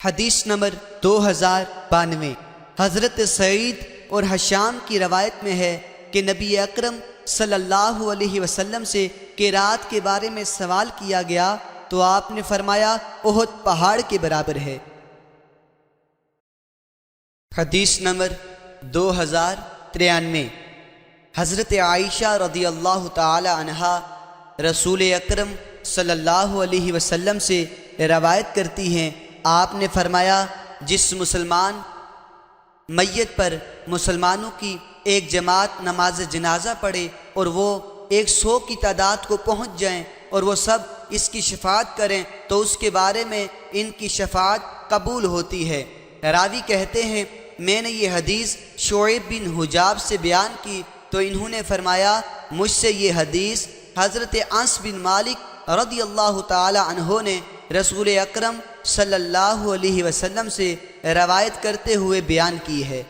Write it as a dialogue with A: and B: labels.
A: حدیث نمبر 2092 حضرت سعید اور حشام کی روایت میں ہے کہ نبی اکرم صلی اللہ علیہ وسلم سے قرات کے بارے میں سوال کیا گیا تو آپ نے فرمایا احد پہاڑ کے برابر ہے۔ حدیث نمبر 2093 حضرت عائشہ رضی اللہ تعالی عنہا رسول اکرم صلی اللہ علیہ وسلم سے روایت کرتی ہیں، آپ نے فرمایا جس مسلمان میت پر مسلمانوں کی ایک جماعت نماز جنازہ پڑھے اور وہ 100 کی تعداد کو پہنچ جائیں اور وہ سب اس کی شفاعت کریں تو اس کے بارے میں ان کی شفاعت قبول ہوتی ہے۔ راوی کہتے ہیں میں نے یہ حدیث شعیب بن حجاب سے بیان کی تو انہوں نے فرمایا مجھ سے یہ حدیث حضرت انس بن مالک رضی اللہ تعالی عنہ نے رسول اکرم صلی اللہ علیہ وسلم سے روایت کرتے ہوئے بیان کی ہے۔